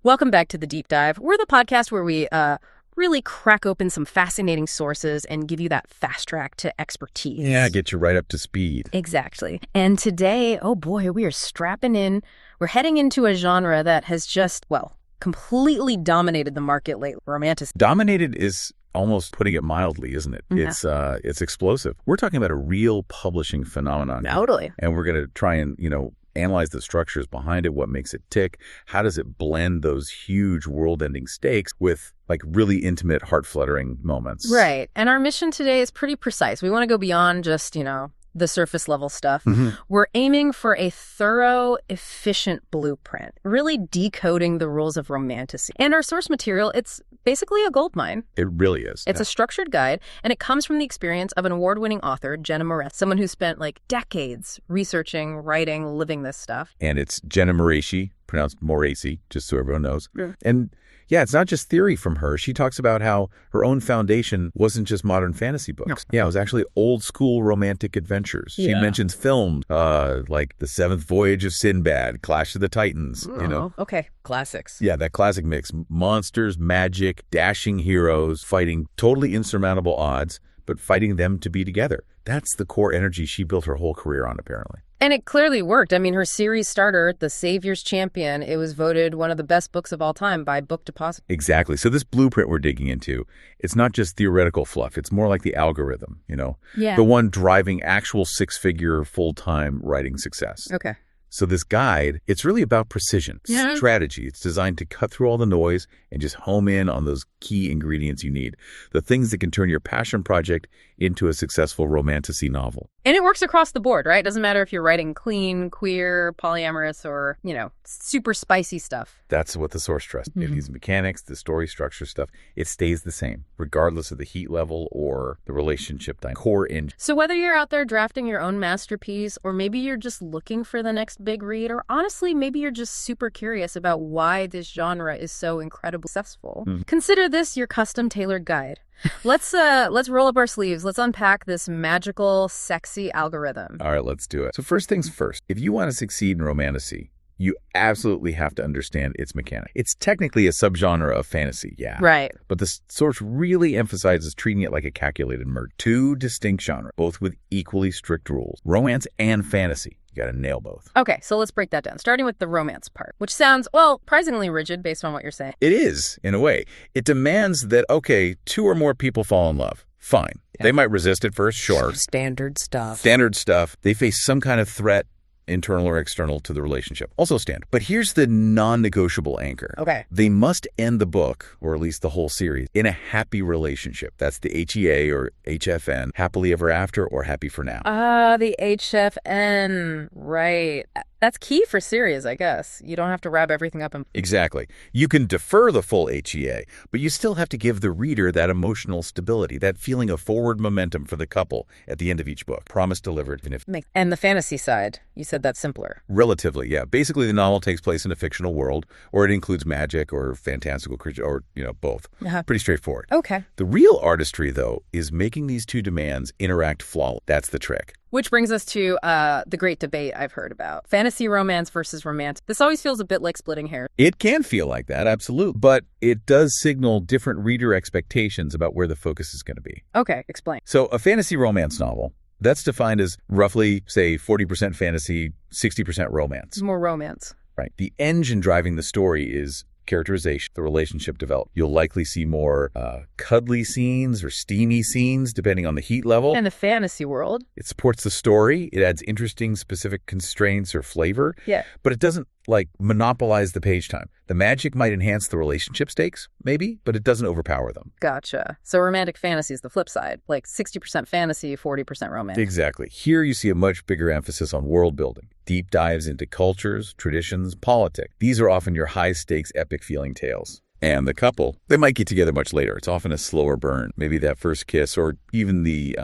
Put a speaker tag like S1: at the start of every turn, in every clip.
S1: Welcome back to The Deep Dive. We're the podcast where we really crack open some fascinating sources and give you that fast track to expertise.
S2: Yeah, get you right up to speed.
S1: Exactly. And today, oh boy, we are strapping in. We're heading into a genre that has just, well, completely dominated the market lately. Romantasy.
S2: Dominated is almost putting it mildly, isn't it?
S1: Yeah.
S2: It's explosive. We're talking about a real publishing phenomenon.
S1: Totally.
S2: And we're going to try and, analyze the structures behind it, what makes it tick, how does it blend those huge world-ending stakes with like really intimate, heart-fluttering moments.
S1: Right. And our mission today is pretty precise. We want to go beyond just, the surface level stuff.
S2: Mm-hmm.
S1: We're aiming for a thorough, efficient blueprint, really decoding the rules of romantasy. And our source material, it's basically a goldmine.
S2: It really is.
S1: It's a structured guide, and it comes from the experience of an award-winning author, Jenna Moretz, someone who spent like decades researching, writing, living this stuff.
S2: And it's Jenna Moretz, pronounced Moretz, just so everyone knows.
S1: Yeah.
S2: And yeah, it's not just theory from her. She talks about how her own foundation wasn't just modern fantasy books.
S1: No.
S2: Yeah, it was actually old school romantic adventures. She mentions films like The Seventh Voyage of Sinbad, Clash of the Titans,
S1: Okay, classics.
S2: Yeah, that classic mix. Monsters, magic, dashing heroes, fighting totally insurmountable odds, but fighting them to be together. That's the core energy she built her whole career on, apparently.
S1: And it clearly worked. I mean, her series starter, The Savior's Champion, it was voted one of the best books of all time by Book Deposit.
S2: Exactly. So this blueprint we're digging into, it's not just theoretical fluff. It's more like the algorithm,
S1: Yeah.
S2: the one driving actual six-figure full-time writing success.
S1: Okay.
S2: So this guide, it's really about precision, strategy. It's designed to cut through all the noise and just home in on those key ingredients you need, the things that can turn your passion project into a successful romantasy novel.
S1: And it works across the board, right? It doesn't matter if you're writing clean, queer, polyamorous, or, super spicy stuff.
S2: That's what the source trusts.
S1: Mm-hmm.
S2: If these mechanics, the story structure stuff, it stays the same, regardless of the heat level or the relationship dynamic. Core engine.
S1: So whether you're out there drafting your own masterpiece, or maybe you're just looking for the next big read, or honestly, maybe you're just super curious about why this genre is so incredibly successful, consider this your custom-tailored guide. Let's roll up our sleeves. Let's unpack this magical, sexy algorithm.
S2: All right, let's do it. So first things first, if you want to succeed in romantasy, you absolutely have to understand its mechanic. It's technically a subgenre of fantasy, yeah.
S1: Right.
S2: But the source really emphasizes treating it like a calculated murder. Two distinct genres, both with equally strict rules. Romance and fantasy. You got to nail both.
S1: Okay, so let's break that down, starting with the romance part, which sounds, surprisingly rigid based on what you're saying.
S2: It is, in a way. It demands that, two or more people fall in love. Fine. Yeah. They might resist at first, sure.
S1: Standard stuff.
S2: They face some kind of threat, internal or external, to the relationship. Also standard. But here's the non-negotiable anchor.
S1: Okay.
S2: They must end the book, or at least the whole series, in a happy relationship. That's the HEA or HFN, happily ever after or happy for now.
S1: The HFN, right. That's key for series, I guess. You don't have to wrap everything up in...
S2: Exactly. You can defer the full HEA, but you still have to give the reader that emotional stability, that feeling of forward momentum for the couple at the end of each book. Promise delivered.
S1: And the fantasy side, you said that's simpler.
S2: Relatively, yeah. Basically, the novel takes place in a fictional world, or it includes magic or fantastical creatures, or, both.
S1: Uh-huh.
S2: Pretty straightforward.
S1: Okay.
S2: The real artistry, though, is making these two demands interact flawlessly. That's the trick.
S1: Which brings us to the great debate I've heard about. Fantasy romance versus romance. This always feels a bit like splitting hairs.
S2: It can feel like that, absolutely. But it does signal different reader expectations about where the focus is going to be.
S1: Okay, explain.
S2: So a fantasy romance novel, that's defined as roughly, say, 40% fantasy, 60% romance.
S1: More romance.
S2: Right. The engine driving the story is characterization, the relationship developed. You'll likely see more cuddly scenes or steamy scenes, depending on the heat level.
S1: In the fantasy world.
S2: It supports the story. It adds interesting, specific constraints or flavor.
S1: Yeah.
S2: But it doesn't, monopolize the page time. The magic might enhance the relationship stakes, maybe, but it doesn't overpower them.
S1: Gotcha. So romantic fantasy is the flip side, like 60% fantasy, 40% romance.
S2: Exactly. Here you see a much bigger emphasis on world building, deep dives into cultures, traditions, politics. These are often your high-stakes, epic-feeling tales. And the couple, they might get together much later. It's often a slower burn, maybe that first kiss or even the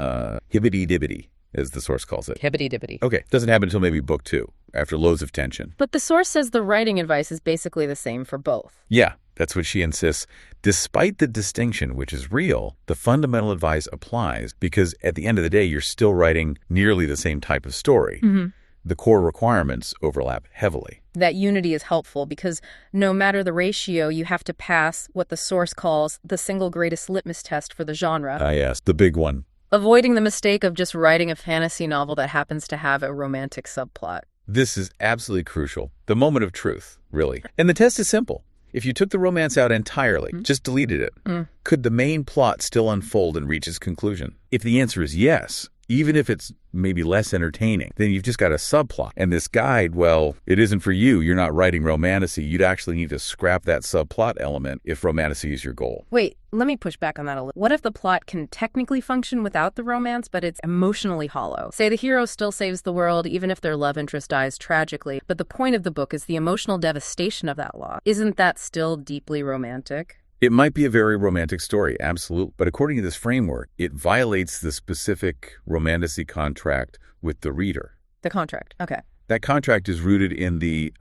S2: hibbity-dibbity, as the source calls it.
S1: Hibbity-dibbity.
S2: Okay. Doesn't happen until maybe book 2, after loads of tension.
S1: But the source says the writing advice is basically the same for both.
S2: Yeah, that's what she insists. Despite the distinction, which is real, the fundamental advice applies because at the end of the day, you're still writing nearly the same type of story.
S1: Mm-hmm.
S2: The core requirements overlap heavily.
S1: That unity is helpful because no matter the ratio, you have to pass what the source calls the single greatest litmus test for the genre.
S2: Yes, the big one.
S1: Avoiding the mistake of just writing a fantasy novel that happens to have a romantic subplot.
S2: This is absolutely crucial. The moment of truth, really. And the test is simple. If you took the romance out entirely, just deleted it, could the main plot still unfold and reach its conclusion? If the answer is yes, even if it's maybe less entertaining, then you've just got a subplot. And this guide, well, it isn't for you. You're not writing Romantasy. You'd actually need to scrap that subplot element if Romantasy is your goal.
S1: Wait, let me push back on that a little. What if the plot can technically function without the romance, but it's emotionally hollow? Say the hero still saves the world, even if their love interest dies tragically, but the point of the book is the emotional devastation of that loss. Isn't that still deeply romantic?
S2: It might be a very romantic story, absolutely. But according to this framework, it violates the specific Romantasy contract with the reader.
S1: The contract, okay.
S2: That contract is rooted in the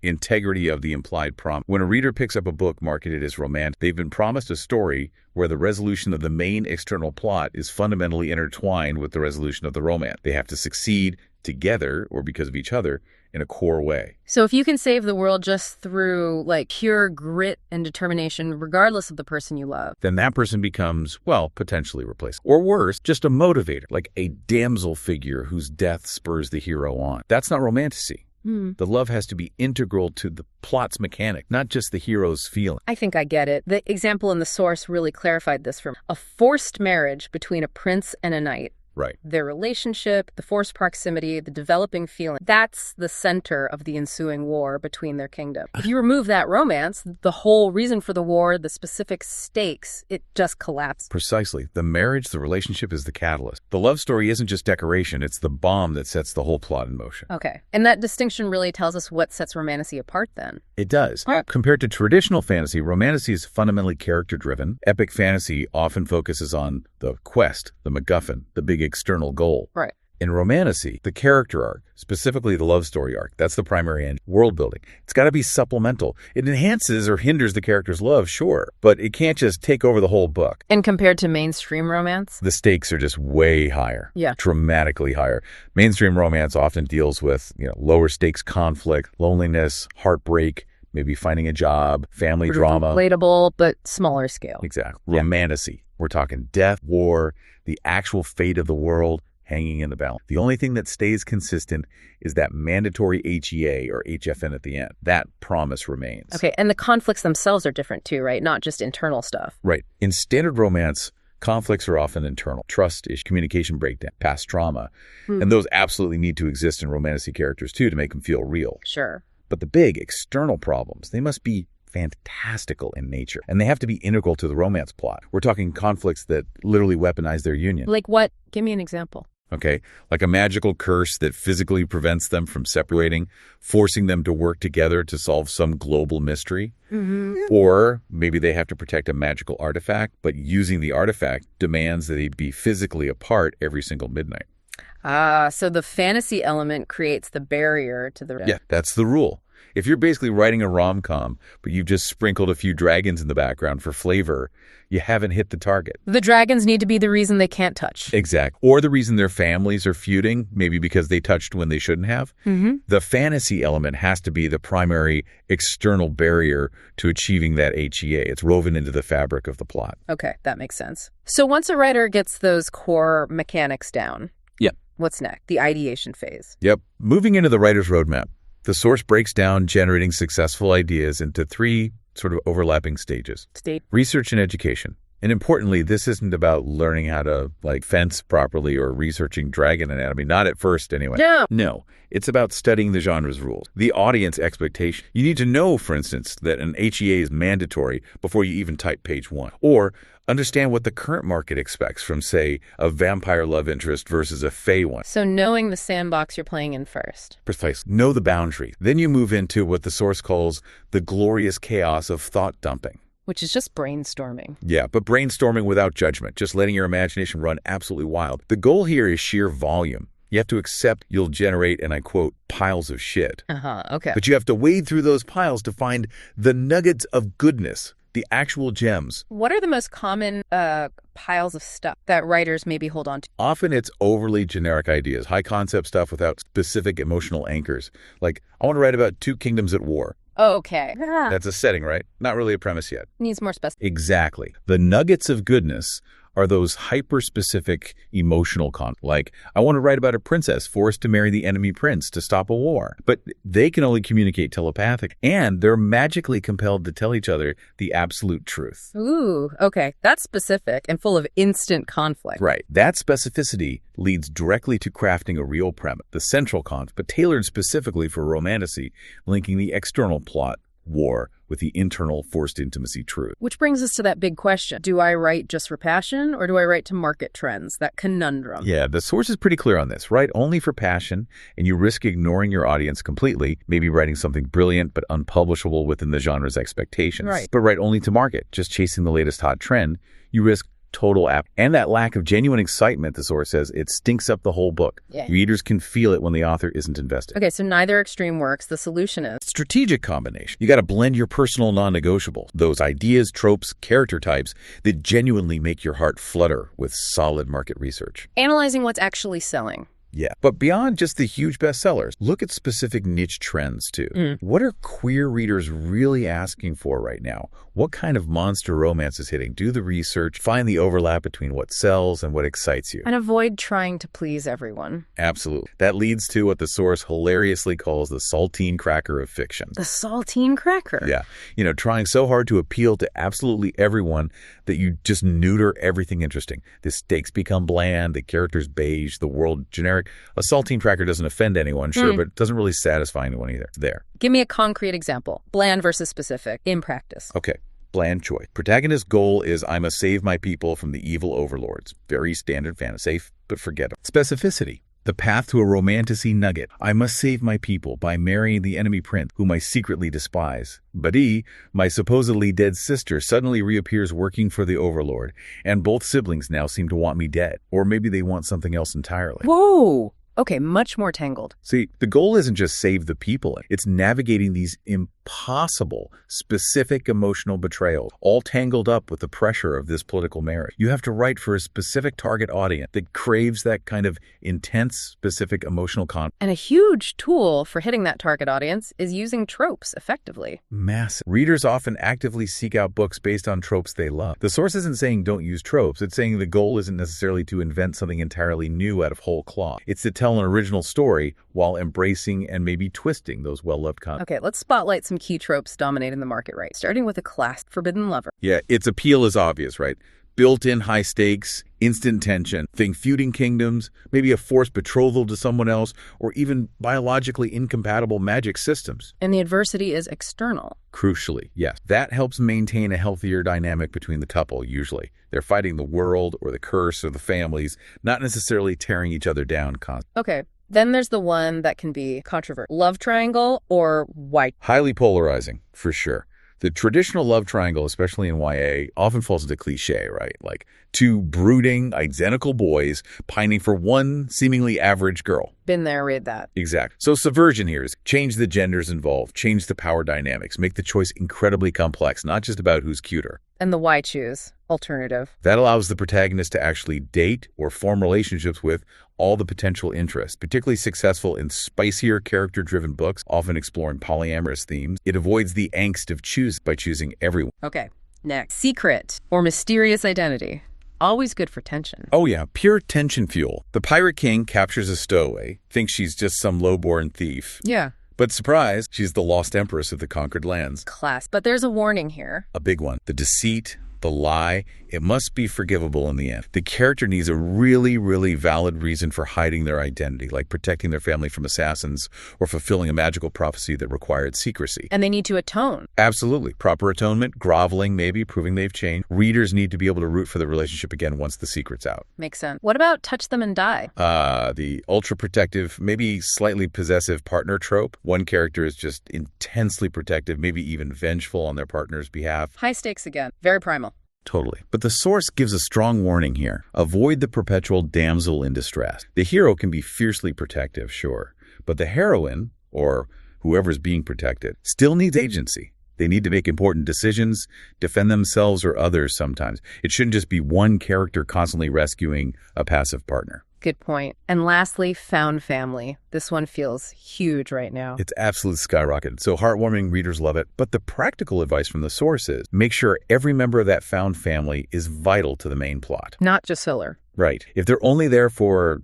S2: integrity of the implied promise. When a reader picks up a book marketed as romantic, they've been promised a story where the resolution of the main external plot is fundamentally intertwined with the resolution of the romance. They have to succeed together or because of each other in a core way.
S1: So if you can save the world just through pure grit and determination, regardless of the person you love,
S2: then that person becomes, well, potentially replaceable. Or worse, just a motivator, like a damsel figure whose death spurs the hero on. That's not Romantasy. The love has to be integral to the plot's mechanic, not just the hero's feeling.
S1: I think I get it. The example in the source really clarified this for me. A forced marriage between a prince and a knight.
S2: Right.
S1: Their relationship, the forced proximity, the developing feeling. That's the center of the ensuing war between their kingdom. If you remove that romance, the whole reason for the war, the specific stakes, it just collapses.
S2: Precisely. The marriage, the relationship is the catalyst. The love story isn't just decoration. It's the bomb that sets the whole plot in motion.
S1: Okay. And that distinction really tells us what sets Romantasy apart then.
S2: It does. Compared to traditional fantasy, Romantasy is fundamentally character-driven. Epic fantasy often focuses on the quest, the MacGuffin, the big external goal.
S1: Right.
S2: In Romantasy, the character arc, specifically the love story arc, that's the primary end. World building. It's got to be supplemental. It enhances or hinders the character's love, sure, but it can't just take over the whole book.
S1: And compared to mainstream romance?
S2: The stakes are just way higher.
S1: Yeah.
S2: Dramatically higher. Mainstream romance often deals with, lower stakes conflict, loneliness, heartbreak, maybe finding a job, family drama.
S1: Relatable, but smaller scale.
S2: Exactly. Romantasy. We're talking death, war, the actual fate of the world hanging in the balance. The only thing that stays consistent is that mandatory HEA or HFN at the end. That promise remains.
S1: Okay, and the conflicts themselves are different too, right? Not just internal stuff.
S2: Right. In standard romance, conflicts are often internal. Trust issue, communication breakdown, past trauma. And those absolutely need to exist in Romantasy characters too to make them feel real.
S1: Sure.
S2: But the big external problems, they must be fantastical in nature, and they have to be integral to the romance plot. We're talking conflicts that literally weaponize their union.
S1: Like what? Give me an example.
S2: Okay, like a magical curse that physically prevents them from separating, forcing them to work together to solve some global mystery. Or maybe they have to protect a magical artifact, but using the artifact demands that they be physically apart every single midnight.
S1: So the fantasy element creates the barrier to the...
S2: Yeah, that's the rule. If you're basically writing a rom-com, but you've just sprinkled a few dragons in the background for flavor, you haven't hit the target.
S1: The dragons need to be the reason they can't touch.
S2: Exactly. Or the reason their families are feuding, maybe because they touched when they shouldn't have. The fantasy element has to be the primary external barrier to achieving that HEA. It's woven into the fabric of the plot.
S1: Okay, that makes sense. So once a writer gets those core mechanics down, what's next? The ideation phase.
S2: Yep. Moving into the writer's roadmap. The source breaks down generating successful ideas into three sort of overlapping stages. Research and education. And importantly, this isn't about learning how to fence properly or researching dragon anatomy. Not at first, anyway. No. It's about studying the genre's rules, the audience expectation. You need to know, for instance, that an HEA is mandatory before you even type page 1. Or understand what the current market expects from, say, a vampire love interest versus a fae one.
S1: So knowing the sandbox you're playing in first.
S2: Precisely. Know the boundary. Then you move into what the source calls the glorious chaos of thought dumping.
S1: Which is just brainstorming.
S2: Yeah, but brainstorming without judgment, just letting your imagination run absolutely wild. The goal here is sheer volume. You have to accept you'll generate, and I quote, piles of shit.
S1: Okay.
S2: But you have to wade through those piles to find the nuggets of goodness, the actual gems.
S1: What are the most common piles of stuff that writers maybe hold on to?
S2: Often it's overly generic ideas, high concept stuff without specific emotional anchors. Like, I want to write about two kingdoms at war.
S1: Okay.
S2: That's a setting, right? Not really a premise yet.
S1: Needs more specific.
S2: Exactly. The nuggets of goodness are those hyper-specific emotional conflicts. Like, I want to write about a princess forced to marry the enemy prince to stop a war. But they can only communicate telepathically, and they're magically compelled to tell each other the absolute truth.
S1: Ooh, okay. That's specific and full of instant conflict.
S2: Right. That specificity leads directly to crafting a real premise, the central conflict, but tailored specifically for romantasy, linking the external plot, war, with the internal forced intimacy truth.
S1: Which brings us to that big question. Do I write just for passion, or do I write to market trends? That conundrum.
S2: Yeah, the source is pretty clear on this. Write only for passion, and you risk ignoring your audience completely, maybe writing something brilliant but unpublishable within the genre's expectations.
S1: Right.
S2: But write only to market, just chasing the latest hot trend, you risk total app. And that lack of genuine excitement, the source says, it stinks up the whole book.
S1: Yeah.
S2: Readers can feel it when the author isn't invested.
S1: Okay, so neither extreme works. The solution is
S2: Strategic combination. You got to blend your personal non-negotiables, those ideas, tropes, character types that genuinely make your heart flutter with solid market research.
S1: analyzing what's actually selling.
S2: Yeah. But beyond just the huge bestsellers, look at specific niche trends too. What are queer readers really asking for right now? What kind of monster romance is hitting? Do the research, find the overlap between what sells and what excites you.
S1: And avoid trying to please everyone.
S2: Absolutely. That leads to what the source hilariously calls the saltine cracker of fiction.
S1: The saltine cracker.
S2: Yeah. Trying so hard to appeal to absolutely everyone that you just neuter everything interesting. The stakes become bland, the characters beige, the world generic. A saltine cracker doesn't offend anyone, sure, but it doesn't really satisfy anyone either. It's there.
S1: Give me a concrete example. Bland versus specific in practice.
S2: Okay. Bland choice. Protagonist's goal is, I must save my people from the evil overlords. Very standard fantasy. Safe, but forgettable. Specificity. The path to a romantasy nugget. I must save my people by marrying the enemy prince, whom I secretly despise. But my supposedly dead sister, suddenly reappears working for the overlord, and both siblings now seem to want me dead. Or maybe they want something else entirely.
S1: Whoa! Okay, much more tangled.
S2: See, the goal isn't just save the people. It's navigating these impossible, specific emotional betrayals, all tangled up with the pressure of this political marriage. You have to write for a specific target audience that craves that kind of intense, specific emotional conflict.
S1: And a huge tool for hitting that target audience is using tropes effectively.
S2: Massive. Readers often actively seek out books based on tropes they love. The source isn't saying don't use tropes. It's saying the goal isn't necessarily to invent something entirely new out of whole cloth. It's to tell an original story while embracing and maybe twisting those well-loved concepts.
S1: Okay, let's spotlight some key tropes dominating the market right, starting with a class forbidden lover.
S2: Yeah, its appeal is obvious, right? Built-in high stakes, instant tension, think feuding kingdoms, maybe a forced betrothal to someone else, or even biologically incompatible magic systems.
S1: And the adversity is external.
S2: Crucially, yes. That helps maintain a healthier dynamic between the couple, usually. They're fighting the world or the curse or the families, not necessarily tearing each other down constantly.
S1: Okay. Then there's the one that can be controversial. Love triangle or white.
S2: Highly polarizing, for sure. The traditional love triangle, especially in YA, often falls into cliche, right? Like two brooding, identical boys pining for one seemingly average girl.
S1: Been there, read that.
S2: Exactly. So subversion here is change the genders involved, change the power dynamics, make the choice incredibly complex, not just about who's cuter.
S1: And the why choose alternative.
S2: That allows the protagonist to actually date or form relationships with all the potential interests. Particularly successful in spicier character-driven books, often exploring polyamorous themes. It avoids the angst of choose by choosing everyone.
S1: Okay, next. Secret or mysterious identity. Always good for tension.
S2: Oh yeah, pure tension fuel. The Pirate King captures a stowaway, thinks she's just some low-born thief.
S1: Yeah.
S2: But surprise, she's the lost empress of the conquered lands.
S1: Class. But there's a warning here.
S2: A big one. The deceit, the lie, it must be forgivable in the end. The character needs a really, really valid reason for hiding their identity, like protecting their family from assassins or fulfilling a magical prophecy that required secrecy.
S1: And they need to atone.
S2: Absolutely. Proper atonement, groveling maybe, proving they've changed. Readers need to be able to root for the relationship again once the secret's out.
S1: Makes sense. What about touch them and die?
S2: The ultra-protective, maybe slightly possessive partner trope. One character is just intensely protective, maybe even vengeful on their partner's behalf.
S1: High stakes again. Very primal.
S2: Totally. But the source gives a strong warning here. Avoid the perpetual damsel in distress. The hero can be fiercely protective, sure, but the heroine, or whoever's being protected, still needs agency. They need to make important decisions, defend themselves or others sometimes. It shouldn't just be one character constantly rescuing a passive partner.
S1: Good point. And lastly, found family. This one feels huge right now.
S2: It's absolutely skyrocketed. So heartwarming, readers love it. But the practical advice from the source is make sure every member of that found family is vital to the main plot.
S1: Not just filler.
S2: Right. If they're only there for,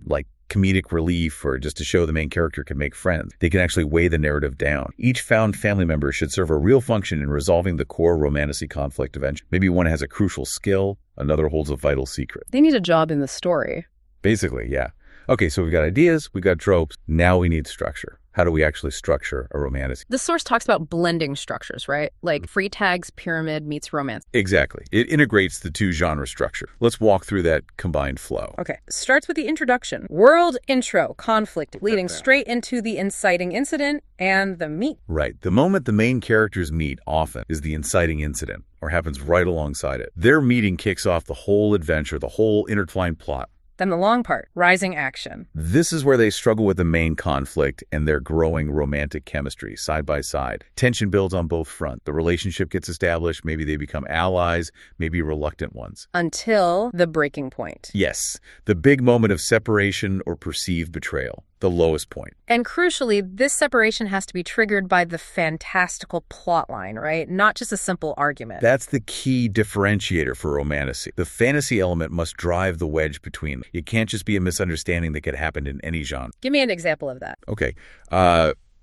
S2: comedic relief or just to show the main character can make friends, they can actually weigh the narrative down. Each found family member should serve a real function in resolving the core romantasy conflict eventually. Maybe one has a crucial skill, another holds a vital secret.
S1: They need a job in the story.
S2: Basically, yeah. Okay, so we've got ideas, we've got tropes, now we need structure. How do we actually structure a romantasy?
S1: The source talks about blending structures, right? Like free tags, pyramid meets romance.
S2: Exactly. It integrates the two genre structure. Let's walk through that combined flow.
S1: Okay. Starts with the introduction. World intro, conflict, leading straight into the inciting incident and the meet.
S2: Right. The moment the main characters meet often is the inciting incident, or happens right alongside it. Their meeting kicks off the whole adventure, the whole intertwined plot.
S1: Then the long part, rising action.
S2: This is where they struggle with the main conflict and their growing romantic chemistry side by side. Tension builds on both fronts. The relationship gets established. Maybe they become allies, maybe reluctant ones.
S1: Until the breaking point.
S2: Yes, the big moment of separation or perceived betrayal. The lowest point.
S1: And crucially, this separation has to be triggered by the fantastical plotline, right? Not just a simple argument.
S2: That's the key differentiator for romantasy. The fantasy element must drive the wedge between them. It can't just be a misunderstanding that could happen in any genre.
S1: Give me an example of that.
S2: Okay.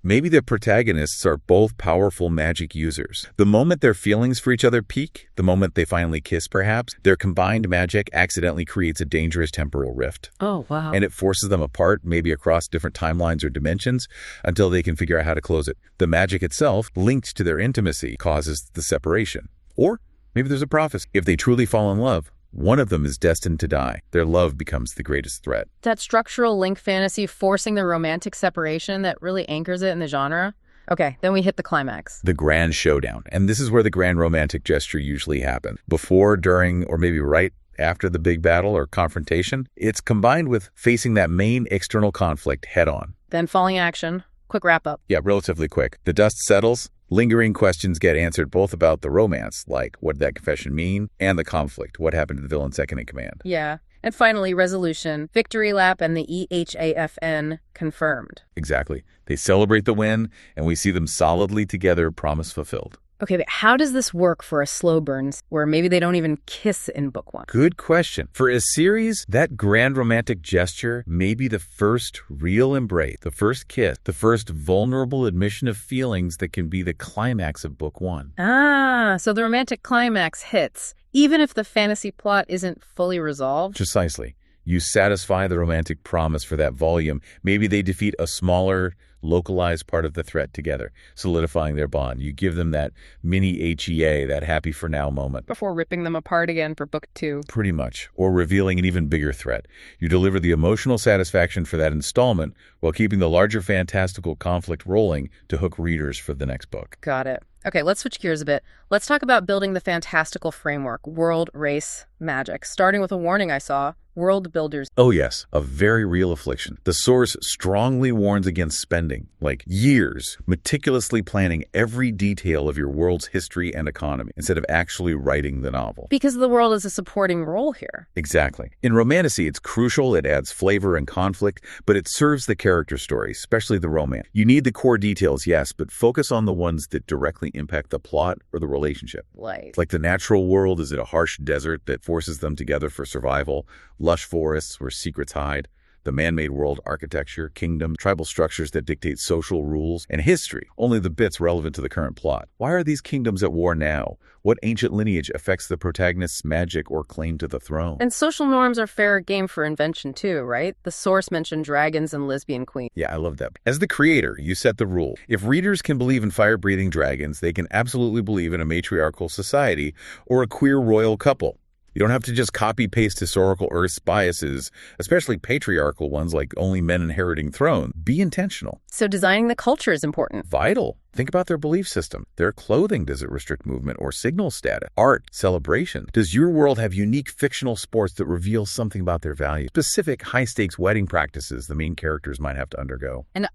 S2: Maybe the protagonists are both powerful magic users. The moment their feelings for each other peak, the moment they finally kiss perhaps, their combined magic accidentally creates a dangerous temporal rift.
S1: Oh, wow.
S2: And it forces them apart, maybe across different timelines or dimensions, until they can figure out how to close it. The magic itself, linked to their intimacy, causes the separation. Or maybe there's a prophecy. If they truly fall in love, one of them is destined to die. Their love becomes the greatest threat.
S1: That structural link fantasy forcing the romantic separation that really anchors it in the genre. Okay, then we hit the climax.
S2: The grand showdown. And this is where the grand romantic gesture usually happens. Before, during, or maybe right after the big battle or confrontation. It's combined with facing that main external conflict head on.
S1: Then falling action. Quick wrap up.
S2: Yeah, relatively quick. The dust settles. Lingering questions get answered both about the romance, like what did that confession mean, and the conflict, what happened to the villain second in command.
S1: Yeah. And finally, resolution, victory lap, and the EHAFN confirmed.
S2: Exactly. They celebrate the win, and we see them solidly together, promise fulfilled.
S1: Okay, but how does this work for a slow burn where maybe they don't even kiss in book one?
S2: Good question. For a series, that grand romantic gesture may be the first real embrace, the first kiss, the first vulnerable admission of feelings that can be the climax of book one.
S1: Ah, so the romantic climax hits, even if the fantasy plot isn't fully resolved?
S2: Precisely. You satisfy the romantic promise for that volume. Maybe they defeat a smaller, localized part of the threat together, solidifying their bond. You give them that mini HEA, that happy for now moment.
S1: Before ripping them apart again for book two.
S2: Pretty much. Or revealing an even bigger threat. You deliver the emotional satisfaction for that installment while keeping the larger fantastical conflict rolling to hook readers for the next book.
S1: Got it. Okay, let's switch gears a bit. Let's talk about building the fantastical framework, world, race, magic. Starting with a warning I saw, world builders.
S2: Oh yes, a very real affliction. The source strongly warns against spending, like years, meticulously planning every detail of your world's history and economy, instead of actually writing the novel.
S1: Because the world is a supporting role here.
S2: Exactly. In Romantasy, it's crucial, it adds flavor and conflict, but it serves the character story, especially the romance. You need the core details, yes, but focus on the ones that directly impact the plot or the relationship.
S1: Like
S2: the natural world, is it a harsh desert that forces them together for survival? Lush forests where secrets hide? The man-made world, architecture, kingdom, tribal structures that dictate social rules, and history, only the bits relevant to the current plot. Why are these kingdoms at war now? What ancient lineage affects the protagonist's magic or claim to the throne?
S1: And social norms are fair game for invention too, right? The source mentioned dragons and lesbian queens.
S2: Yeah, I love that. As the creator, you set the rule. If readers can believe in fire-breathing dragons, they can absolutely believe in a matriarchal society or a queer royal couple. You don't have to just copy-paste historical Earth's biases, especially patriarchal ones like only men inheriting thrones. Be intentional.
S1: So designing the culture is important.
S2: Vital. Think about their belief system. Their clothing, does it restrict movement or signal status? Art, celebration. Does your world have unique fictional sports that reveal something about their values? Specific high-stakes wedding practices the main characters might have to undergo.
S1: And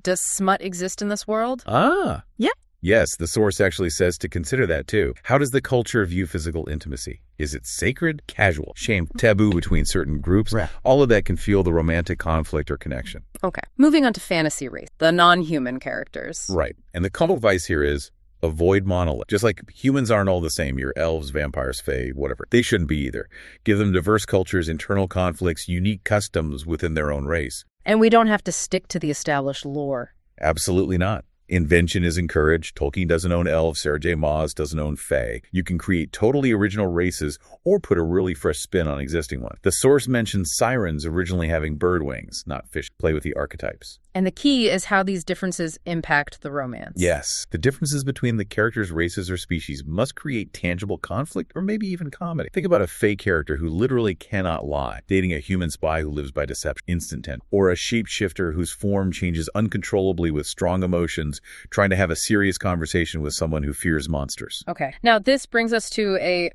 S1: does smut exist in this world?
S2: Ah.
S1: Yeah.
S2: Yes, the source actually says to consider that too. How does the culture view physical intimacy? Is it sacred, casual, shame, taboo between certain groups?
S1: Right.
S2: All of that can fuel the romantic conflict or connection.
S1: Okay. Moving on to fantasy race, the non-human characters.
S2: Right. And the common advice here is avoid monolith. Just like humans aren't all the same, your elves, vampires, fae, whatever. They shouldn't be either. Give them diverse cultures, internal conflicts, unique customs within their own race.
S1: And we don't have to stick to the established lore.
S2: Absolutely not. Invention is encouraged. Tolkien doesn't own elves. Sarah J. Maas doesn't own fae. You can create totally original races or put a really fresh spin on existing ones. The source mentions sirens originally having bird wings, not fish. Play with the archetypes.
S1: And the key is how these differences impact the romance.
S2: Yes. The differences between the characters' races or species must create tangible conflict or maybe even comedy. Think about a fae character who literally cannot lie, dating a human spy who lives by deception, instant tension, or a shapeshifter whose form changes uncontrollably with strong emotions, trying to have a serious conversation with someone who fears monsters.
S1: Okay. Now, this brings us to a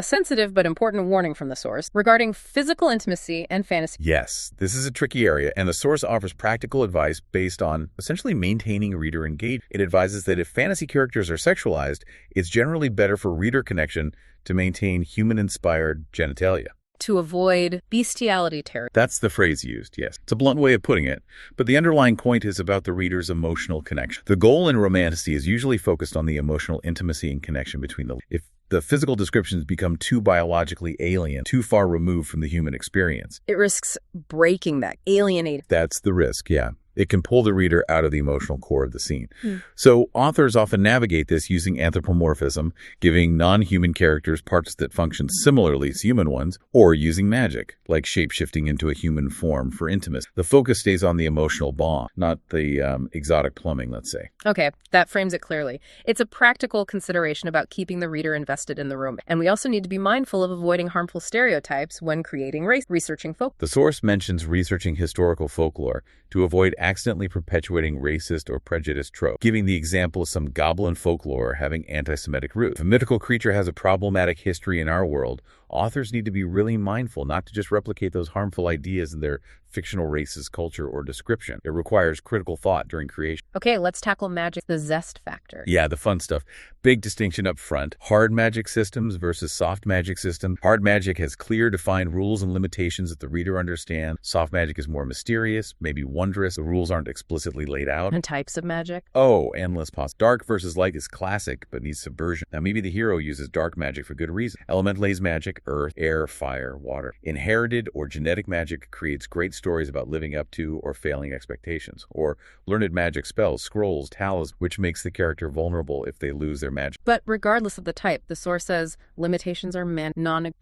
S1: sensitive but important warning from the source regarding physical intimacy and fantasy.
S2: Yes, this is a tricky area, and the source offers practical advice based on essentially maintaining reader engagement. It advises that if fantasy characters are sexualized, it's generally better for reader connection to maintain human-inspired genitalia.
S1: To avoid bestiality territory.
S2: That's the phrase used, yes. It's a blunt way of putting it, but the underlying point is about the reader's emotional connection. The goal in Romantasy is usually focused on the emotional intimacy and connection between the... If the physical descriptions become too biologically alien, too far removed from the human experience,
S1: it risks breaking that, alienating.
S2: That's the risk, yeah. It can pull the reader out of the emotional core of the scene. So authors often navigate this using anthropomorphism, giving non-human characters parts that function similarly as human ones, or using magic, like shape-shifting into a human form for intimacy. The focus stays on the emotional bond, not the exotic plumbing, let's say.
S1: Okay, that frames it clearly. It's a practical consideration about keeping the reader invested in the romance. And we also need to be mindful of avoiding harmful stereotypes when creating researching folk.
S2: The source mentions researching historical folklore to avoid accidentally perpetuating racist or prejudiced tropes, giving the example of some goblin folklore having anti-Semitic roots. If a mythical creature has a problematic history in our world, authors need to be really mindful not to just replicate those harmful ideas in their fictional race's culture or description. It requires critical thought during creation.
S1: Okay, let's tackle magic, the zest factor.
S2: Yeah, the fun stuff. Big distinction up front. Hard magic systems versus soft magic systems. Hard magic has clear, defined rules and limitations that the reader understands. Soft magic is more mysterious, maybe wondrous. The rules aren't explicitly laid out.
S1: And types of magic?
S2: Oh, endless possibilities. Dark versus light is classic, but needs subversion. Now, maybe the hero uses dark magic for good reason. Elementalized magic, earth, air, fire, water. Inherited or genetic magic creates great stories about living up to or failing expectations. Or learned magic spells, scrolls, talismans, which makes the character vulnerable if they lose their magic.
S1: But regardless of the type, the source says limitations are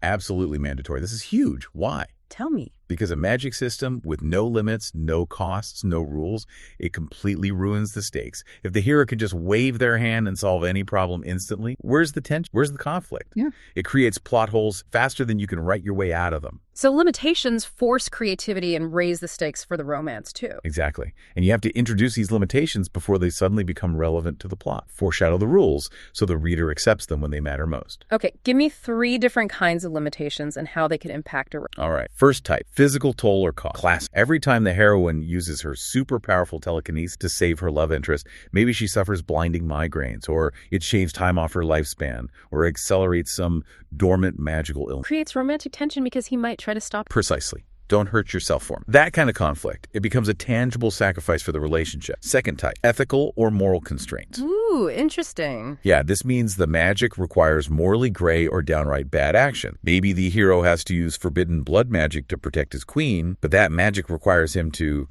S2: absolutely mandatory. This is huge. Why?
S1: Tell me.
S2: Because a magic system with no limits, no costs, no rules, it completely ruins the stakes. If the hero can just wave their hand and solve any problem instantly, where's the tension? Where's the conflict?
S1: Yeah.
S2: It creates plot holes faster than you can write your way out of them.
S1: So limitations force creativity and raise the stakes for the romance, too.
S2: Exactly. And you have to introduce these limitations before they suddenly become relevant to the plot. Foreshadow the rules so the reader accepts them when they matter most.
S1: Okay, give me 3 different kinds of limitations and how they could impact a romance.
S2: All right. First type, physical toll or cost. Classic. Every time the heroine uses her super powerful telekinesis to save her love interest, maybe she suffers blinding migraines, or it shaves time off her lifespan, or accelerates some dormant magical illness.
S1: Creates romantic tension because he might try to stop.
S2: Precisely. Don't hurt yourself for him. That kind of conflict, it becomes a tangible sacrifice for the relationship. Second type, ethical or moral constraints.
S1: Ooh, interesting.
S2: Yeah, this means the magic requires morally gray or downright bad action. Maybe the hero has to use forbidden blood magic to protect his queen, but that magic requires him to,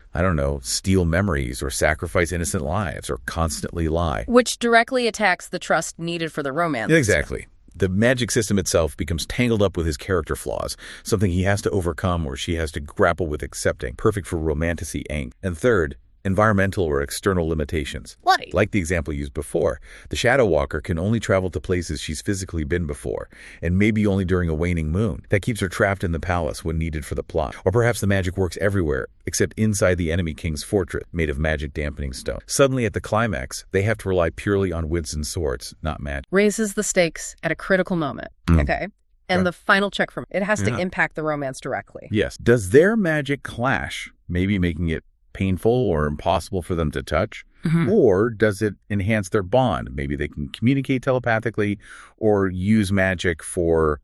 S2: steal memories or sacrifice innocent lives or constantly lie.
S1: Which directly attacks the trust needed for the romance.
S2: Exactly. The magic system itself becomes tangled up with his character flaws, something he has to overcome or she has to grapple with accepting, perfect for romantasy angst. And third, environmental or external limitations.
S1: What?
S2: Like the example used before, the Shadow Walker can only travel to places she's physically been before, and maybe only during a waning moon. That keeps her trapped in the palace when needed for the plot. Or perhaps the magic works everywhere, except inside the enemy king's fortress, made of magic dampening stone. Suddenly at the climax, they have to rely purely on wits and swords, not magic.
S1: Raises the stakes at a critical moment. Okay. And the final check from it has to impact the romance directly.
S2: Yes. Does their magic clash, maybe making it painful or impossible for them to touch? Or does it enhance their bond? Maybe they can communicate telepathically or use magic for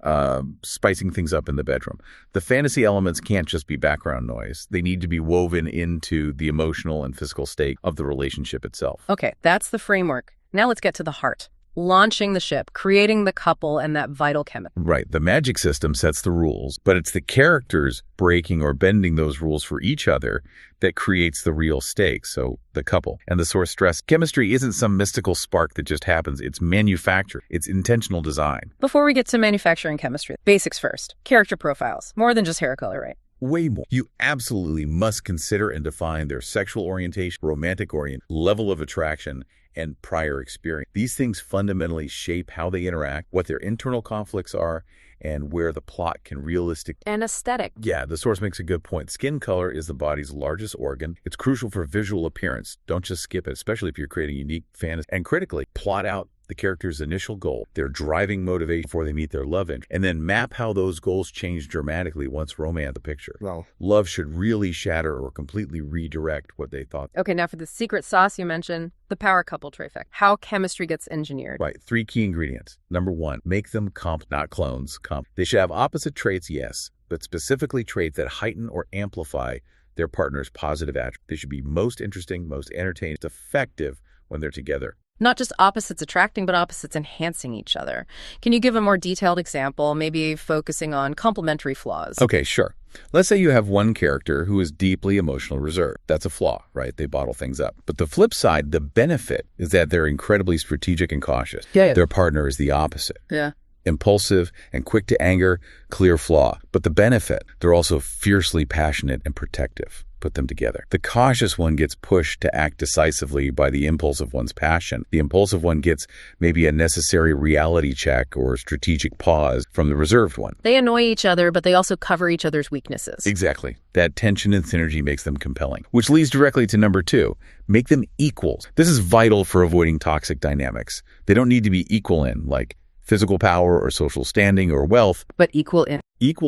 S2: spicing things up in the bedroom. The fantasy elements can't just be background noise. They need to be woven into the emotional and physical state of the relationship itself.
S1: Okay, that's the framework. Now let's get to the heart. Launching the ship, creating the couple, and that vital chemistry.
S2: Right. The magic system sets the rules, but it's the characters breaking or bending those rules for each other that creates the real stakes, so the couple. And the source stress, chemistry isn't some mystical spark that just happens. It's manufactured. It's intentional design.
S1: Before we get to manufacturing chemistry, basics first. Character profiles. More than just hair color, right?
S2: Way more. You absolutely must consider and define their sexual orientation, romantic level of attraction, and prior experience. These things fundamentally shape how they interact, what their internal conflicts are, and where the plot can realistic
S1: and aesthetic.
S2: Yeah, the source makes a good point. Skin color is the body's largest organ. It's crucial for visual appearance. Don't just skip it, especially if you're creating unique fantasy. And critically, plot out the character's initial goal, their driving motivation before they meet their love interest, and then map how those goals change dramatically once romance the picture.
S3: Well,
S2: love should really shatter or completely redirect what they thought.
S1: Okay, now for the secret sauce you mentioned, the power couple trifecta. How chemistry gets engineered.
S2: Right, 3 key ingredients. Number 1, make them comp, not clones. Comp. They should have opposite traits, yes, but specifically traits that heighten or amplify their partner's positive attributes. They should be most interesting, most entertaining, effective when they're together.
S1: Not just opposites attracting, but opposites enhancing each other. Can you give a more detailed example, maybe focusing on complementary flaws?
S2: Okay, sure. Let's say you have one character who is deeply emotional reserved. That's a flaw, right? They bottle things up. But the flip side, the benefit, is that they're incredibly strategic and cautious.
S1: Yeah.
S2: Their partner is the opposite.
S1: Yeah.
S2: Impulsive and quick to anger, clear flaw. But the benefit, they're also fiercely passionate and protective. Put them together. The cautious one gets pushed to act decisively by the impulsive one's passion. The impulsive one gets maybe a necessary reality check or strategic pause from the reserved one.
S1: They annoy each other, but they also cover each other's weaknesses.
S2: Exactly. That tension and synergy makes them compelling. Which leads directly to number 2. Make them equals. This is vital for avoiding toxic dynamics. They don't need to be equal in, like, physical power or social standing or wealth,
S1: but equal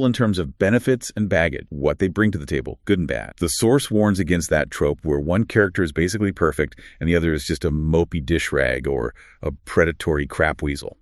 S1: in
S2: terms of benefits and baggage, what they bring to the table, good and bad. The source warns against that trope where one character is basically perfect and the other is just a mopey dish rag or a predatory crap weasel.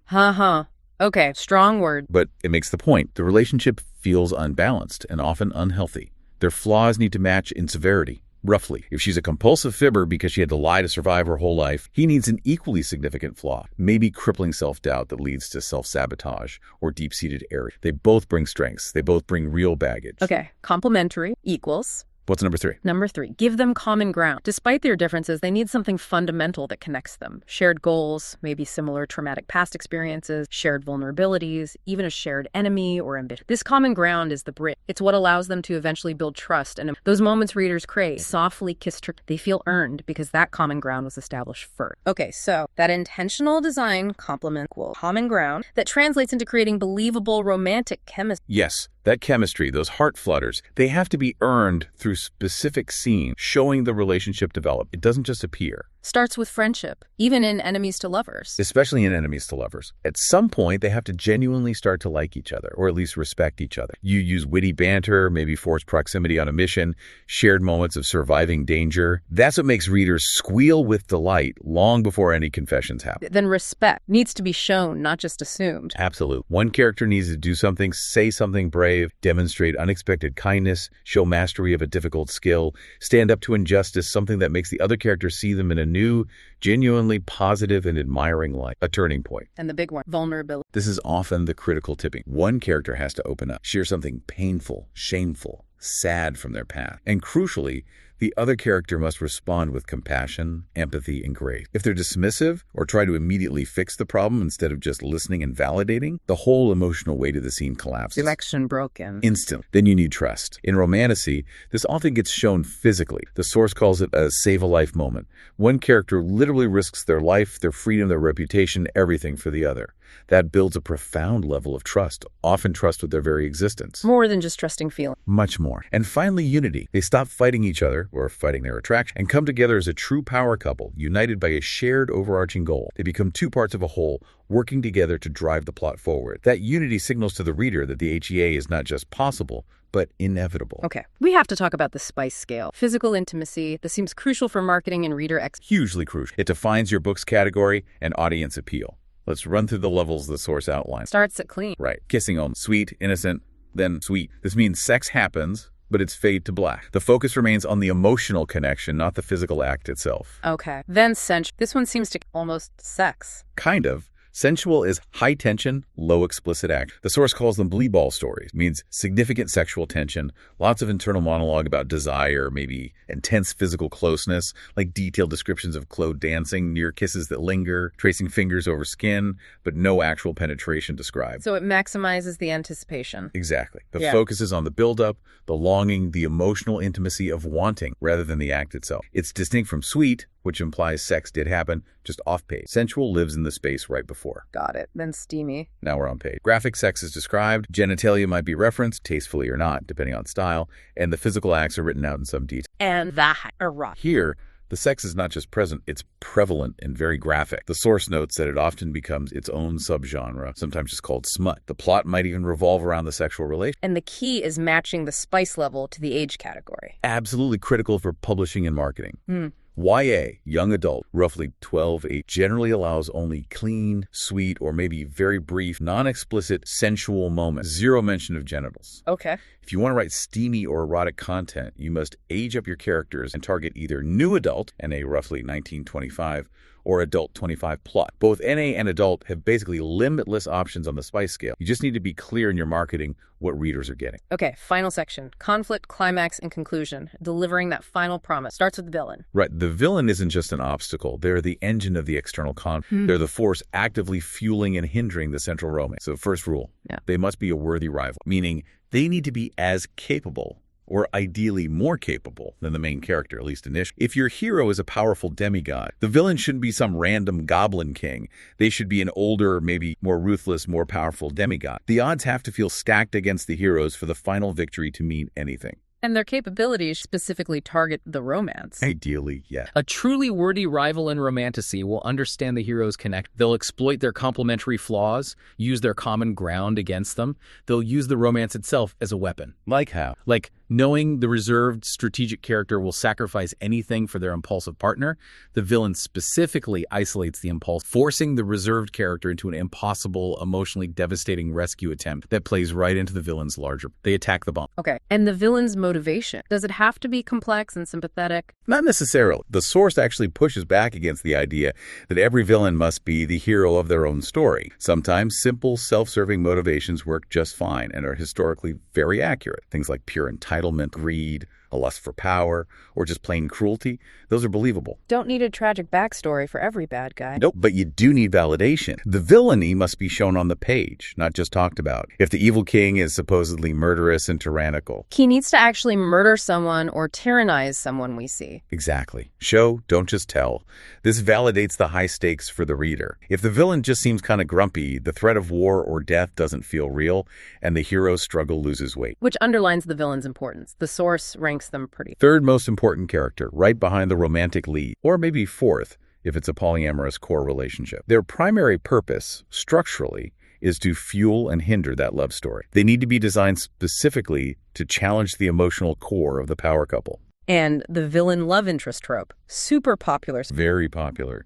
S1: Okay, strong word.
S2: But it makes the point. The relationship feels unbalanced and often unhealthy. Their flaws need to match in severity. Roughly, if she's a compulsive fibber because she had to lie to survive her whole life, he needs an equally significant flaw, maybe crippling self-doubt that leads to self-sabotage or deep-seated error. They both bring strengths. They both bring real baggage.
S1: Okay, complementary equals.
S2: What's number 3?
S1: Number 3, give them common ground. Despite their differences, they need something fundamental that connects them. Shared goals, maybe similar traumatic past experiences, shared vulnerabilities, even a shared enemy or ambition. This common ground is the bridge. It's what allows them to eventually build trust. And those moments readers crave, softly kissed her, they feel earned because that common ground was established first. Okay, so that intentional design complement common ground that translates into creating believable romantic chemistry.
S2: Yes. That chemistry, those heart flutters, they have to be earned through specific scenes, showing the relationship develop. It doesn't just appear.
S1: Starts with friendship, even in enemies to lovers.
S2: Especially in enemies to lovers. At some point, they have to genuinely start to like each other, or at least respect each other. You use witty banter, maybe forced proximity on a mission, shared moments of surviving danger. That's what makes readers squeal with delight long before any confessions happen.
S1: Then respect needs to be shown, not just assumed.
S2: Absolutely. One character needs to do something, say something brave, demonstrate unexpected kindness, show mastery of a difficult skill, stand up to injustice, something that makes the other character see them in a new, genuinely positive and admiring light. A turning point.
S1: And the big one, vulnerability.
S2: This is often the critical tipping. One character has to open up, share something painful, shameful, sad from their past. And crucially, the other character must respond with compassion, empathy, and grace. If they're dismissive or try to immediately fix the problem instead of just listening and validating, the whole emotional weight of the scene collapses.
S1: Election broken.
S2: Instantly. Then you need trust. In Romantasy, this often gets shown physically. The source calls it a save-a-life moment. One character literally risks their life, their freedom, their reputation, everything for the other. That builds a profound level of trust, often trust with their very existence.
S1: More than just trusting feeling.
S2: Much more. And finally, unity. They stop fighting each other, or fighting their attraction, and come together as a true power couple, united by a shared overarching goal. They become two parts of a whole, working together to drive the plot forward. That unity signals to the reader that the HEA is not just possible, but inevitable.
S1: Okay, we have to talk about the spice scale. Physical intimacy, this seems crucial for marketing and reader
S2: Hugely crucial. It defines your book's category and audience appeal. Let's run through the levels the source outlines.
S1: Starts at clean.
S2: Right. Kissing on sweet, innocent, then sweet. This means sex happens, but it's fade to black. The focus remains on the emotional connection, not the physical act itself.
S1: Okay. Then sensual. This one seems to almost sex.
S2: Kind of. Sensual is high tension, low explicit act. The source calls them blee ball stories. It means significant sexual tension, lots of internal monologue about desire, maybe intense physical closeness, like detailed descriptions of clothed dancing, near kisses that linger, tracing fingers over skin, but no actual penetration described.
S1: So it maximizes the anticipation.
S2: Exactly. The focus is on the buildup, the longing, the emotional intimacy of wanting, rather than the act itself. It's distinct from sweet, which implies sex did happen, just off-page. Sensual lives in the space right before.
S1: Got it. Then steamy.
S2: Now we're on page. Graphic sex is described, genitalia might be referenced, tastefully or not, depending on style, and the physical acts are written out in some detail.
S1: And the erotic.
S2: Here, the sex is not just present, it's prevalent and very graphic. The source notes that it often becomes its own subgenre, sometimes just called smut. The plot might even revolve around the sexual relation.
S1: And the key is matching the spice level to the age category.
S2: Absolutely critical for publishing and marketing. YA, young adult, roughly 12-8, generally allows only clean, sweet, or maybe very brief, non-explicit, sensual moments. Zero mention of genitals.
S1: Okay.
S2: If you want to write steamy or erotic content, you must age up your characters and target either new adult, NA roughly 1925, or adult 25 plot. Both NA and adult have basically limitless options on the spice scale. You just need to be clear in your marketing what readers are getting.
S1: Okay, final section. Conflict, climax, and conclusion. Delivering that final promise. Starts with the villain.
S2: Right. The villain isn't just an obstacle. They're the engine of the external conflict. They're the force actively fueling and hindering the central romance. So first rule, they must be a worthy rival, meaning they need to be as capable or ideally more capable than the main character, at least initially. If your hero is a powerful demigod, the villain shouldn't be some random goblin king. They should be an older, maybe more ruthless, more powerful demigod. The odds have to feel stacked against the heroes for the final victory to mean anything.
S1: And their capabilities specifically target the romance.
S2: Ideally, yeah.
S3: A truly worthy rival in Romantasy will understand the heroes' connect. They'll exploit their complementary flaws, use their common ground against them. They'll use the romance itself as a weapon.
S2: Like how?
S3: Like knowing the reserved strategic character will sacrifice anything for their impulsive partner, the villain specifically isolates the impulse, forcing the reserved character into an impossible, emotionally devastating rescue attempt that plays right into the villain's larger. They attack the bomb.
S1: Okay. And the villain's motivation. Does it have to be complex and sympathetic?
S2: Not necessarily. The source actually pushes back against the idea that every villain must be the hero of their own story. Sometimes simple, self-serving motivations work just fine and are historically very accurate. Things like pure entitlement, greed, a lust for power, or just plain cruelty, those are believable.
S1: Don't need a tragic backstory for every bad guy.
S2: Nope, but you do need validation. The villainy must be shown on the page, not just talked about. If the evil king is supposedly murderous and tyrannical,
S1: He needs to actually murder someone or tyrannize someone we see.
S2: exactly. Show, don't just tell. This validates the high stakes for the reader. If the villain just seems kind of grumpy, the threat of war or death doesn't feel real, and the hero's struggle loses weight.
S1: Which underlines the villain's importance. The source ranks them pretty.
S2: Third most important character, right behind the romantic lead, or maybe fourth if it's a polyamorous core relationship. Their primary purpose, structurally, is to fuel and hinder that love story. They need to be designed specifically to challenge the emotional core of the power couple.
S1: And the villain love interest trope. Super popular.
S2: Very popular.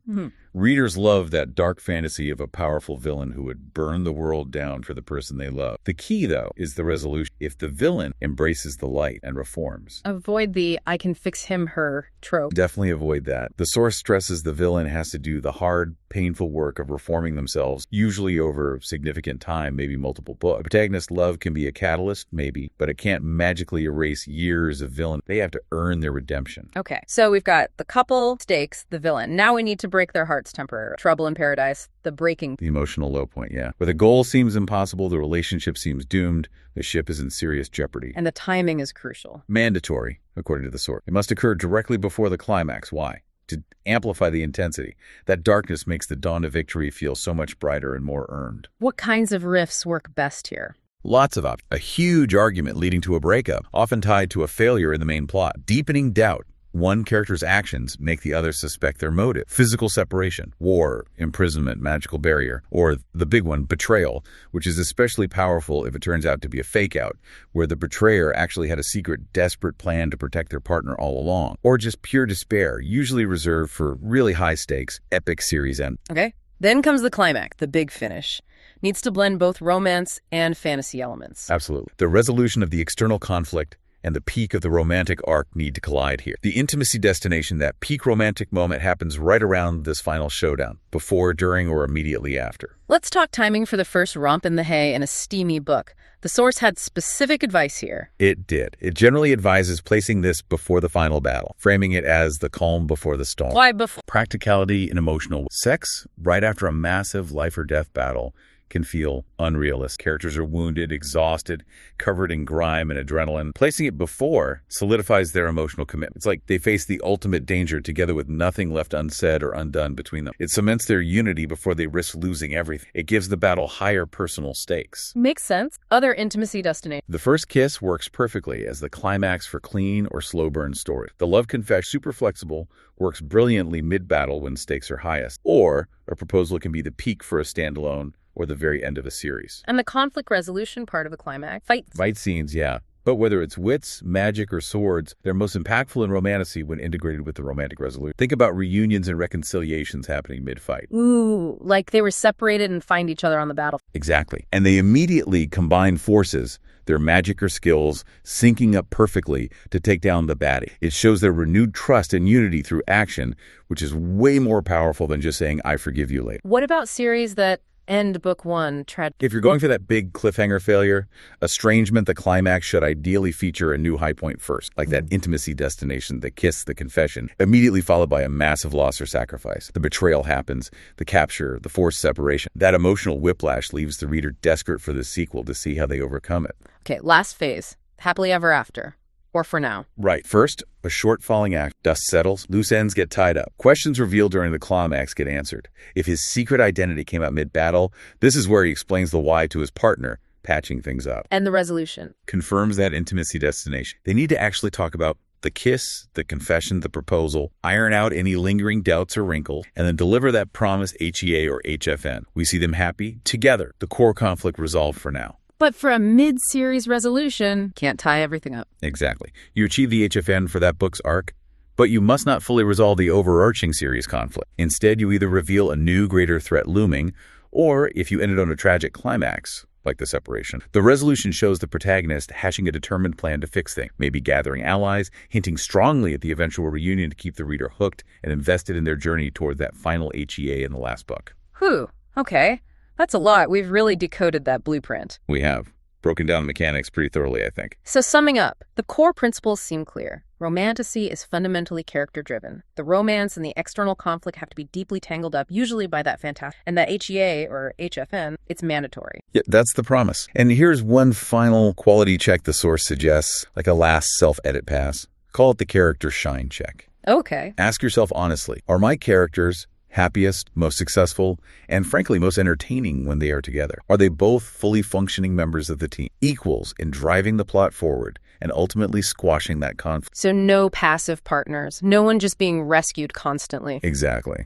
S2: Readers love that dark fantasy of a powerful villain who would burn the world down for the person they love. The key, though, is the resolution. If the villain embraces the light and reforms.
S1: Avoid the I can fix him, her trope.
S2: Definitely avoid that. The source stresses the villain has to do the hard, painful work of reforming themselves, usually over significant time, maybe multiple books. Protagonist love can be a catalyst, maybe, but it can't magically erase years of villain. They have to earn their redemption.
S1: Okay, so we've got the couple, stakes, the villain. Now we need to break their hearts temporarily. Trouble in paradise, the breaking.
S2: The emotional low point, yeah. Where the goal seems impossible, the relationship seems doomed, the ship is in serious jeopardy.
S1: And the timing is crucial.
S2: Mandatory, according to the source. It must occur directly before the climax. Why? To amplify the intensity. That darkness makes the dawn of victory feel so much brighter and more earned.
S1: What kinds of riffs work best here?
S2: Lots of options. A huge argument leading to a breakup, often tied to a failure in the main plot. Deepening doubt. One character's actions make the other suspect their motive. Physical separation, war, imprisonment, magical barrier, or the big one, betrayal, which is especially powerful if it turns out to be a fake-out, where the betrayer actually had a secret, desperate plan to protect their partner all along. Or just pure despair, usually reserved for really high-stakes, epic series end.
S1: Okay. Then comes the climax, the big finish. Needs to blend both romance and fantasy elements.
S2: Absolutely. The resolution of the external conflict and the peak of the romantic arc need to collide here. The intimacy destination, that peak romantic moment, happens right around this final showdown, before, during, or immediately after.
S1: Let's talk timing for the first romp in the hay in a steamy book. The source had specific advice here.
S2: It did. It generally advises placing this before the final battle, framing it as the calm before the storm.
S1: Why before?
S2: Practicality and emotional. Sex, right after a massive life or death battle, can feel unrealistic. Characters are wounded, exhausted, covered in grime and adrenaline. Placing it before solidifies their emotional commitment. It's like they face the ultimate danger together with nothing left unsaid or undone between them. It cements their unity before they risk losing everything. It gives the battle higher personal stakes.
S1: Makes sense. Other intimacy destinations.
S2: The first kiss works perfectly as the climax for clean or slow burn stories. The love confession, super flexible, works brilliantly mid-battle when stakes are highest. Or a proposal can be the peak for a standalone or the very end of a series.
S1: And the conflict resolution part of the climax.
S2: Fight scenes, yeah. But whether it's wits, magic, or swords, they're most impactful in Romantasy when integrated with the romantic resolution. Think about reunions and reconciliations happening mid-fight.
S1: Ooh, like they were separated and find each other on the battlefield.
S2: Exactly. And they immediately combine forces, their magic or skills, syncing up perfectly to take down the baddie. It shows their renewed trust and unity through action, which is way more powerful than just saying, I forgive you later.
S1: What about series that end book one
S2: If you're going for that big cliffhanger failure, estrangement, the climax should ideally feature a new high point first, like that intimacy destination, the kiss, the confession, immediately followed by a massive loss or sacrifice. The betrayal happens, the capture, the forced separation. That emotional whiplash leaves the reader desperate for the sequel to see how they overcome it.
S1: Okay, last phase. Happily ever after. Or for now.
S2: Right. First, a short falling act. Dust settles. Loose ends get tied up. Questions revealed during the climax get answered. If his secret identity came out mid-battle, this is where he explains the why to his partner, patching things up.
S1: And the resolution.
S2: Confirms that intimacy destination. They need to actually talk about the kiss, the confession, the proposal, iron out any lingering doubts or wrinkles, and then deliver that promised HEA or HFN. We see them happy together. The core conflict resolved for now.
S1: But for a mid-series resolution, can't tie everything up.
S2: Exactly. You achieve the HFN for that book's arc, but you must not fully resolve the overarching series conflict. Instead, you either reveal a new, greater threat looming, or if you ended on a tragic climax, like the separation, the resolution shows the protagonist hashing a determined plan to fix things, maybe gathering allies, hinting strongly at the eventual reunion to keep the reader hooked and invested in their journey toward that final HEA in the last book.
S1: Whew, okay. That's a lot. We've really decoded that blueprint.
S2: We have. Broken down the mechanics pretty thoroughly, I think.
S1: So summing up, the core principles seem clear. Romantasy is fundamentally character-driven. The romance and the external conflict have to be deeply tangled up, usually by that fantastic. And that HEA, or HFN, it's mandatory.
S2: Yeah, that's the promise. And here's one final quality check the source suggests, like a last self-edit pass. Call it the character shine check.
S1: Okay.
S2: Ask yourself honestly, are my characters happiest, most successful, and frankly most entertaining when they are together? Are they both fully functioning members of the team, equals in driving the plot forward and ultimately squashing that conflict?
S1: So no passive partners, no one just being rescued constantly.
S2: Exactly.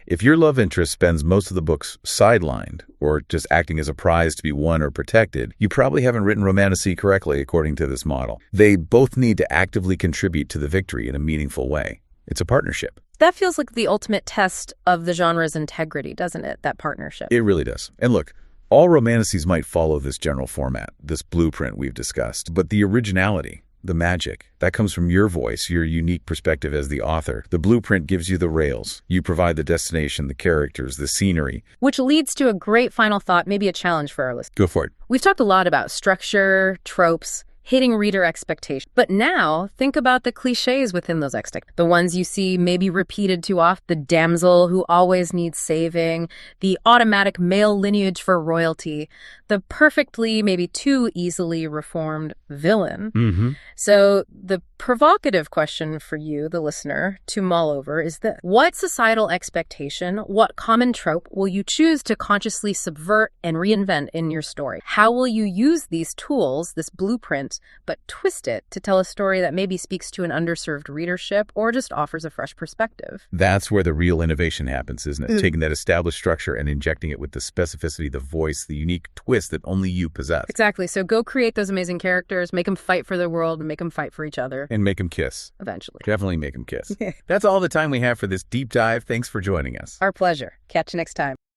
S2: If your love interest spends most of the books sidelined or just acting as a prize to be won or protected, you probably haven't written Romantasy correctly according to this model. They both need to actively contribute to the victory in a meaningful way. It's a partnership.
S1: That feels like the ultimate test of the genre's integrity, doesn't it? That partnership.
S2: It really does. And look, all Romantasys might follow this general format, this blueprint we've discussed, but the originality, the magic, that comes from your voice, your unique perspective as the author. The blueprint gives you the rails. You provide the destination, the characters, the scenery.
S1: Which leads to a great final thought, maybe a challenge for our listeners.
S2: Go for it.
S1: We've talked a lot about structure, tropes, hitting reader expectations. But now, think about the cliches within those expectations. The ones you see maybe repeated too often. The damsel who always needs saving, the automatic male lineage for royalty, the perfectly, maybe too easily reformed villain.
S2: Mm-hmm.
S1: So the provocative question for you, the listener, to mull over is this. What societal expectation, what common trope will you choose to consciously subvert and reinvent in your story? How will you use these tools, this blueprint, words, but twist it to tell a story that maybe speaks to an underserved readership or just offers a fresh perspective.
S2: That's where the real innovation happens, isn't it? Taking that established structure and injecting it with the specificity, the voice, the unique twist that only you possess.
S1: Exactly. So go create those amazing characters, make them fight for the world, and make them fight for each other.
S2: And make them kiss.
S1: Eventually.
S2: Definitely make them kiss. That's all the time we have for this deep dive. Thanks for joining us.
S1: Our pleasure. Catch you next time.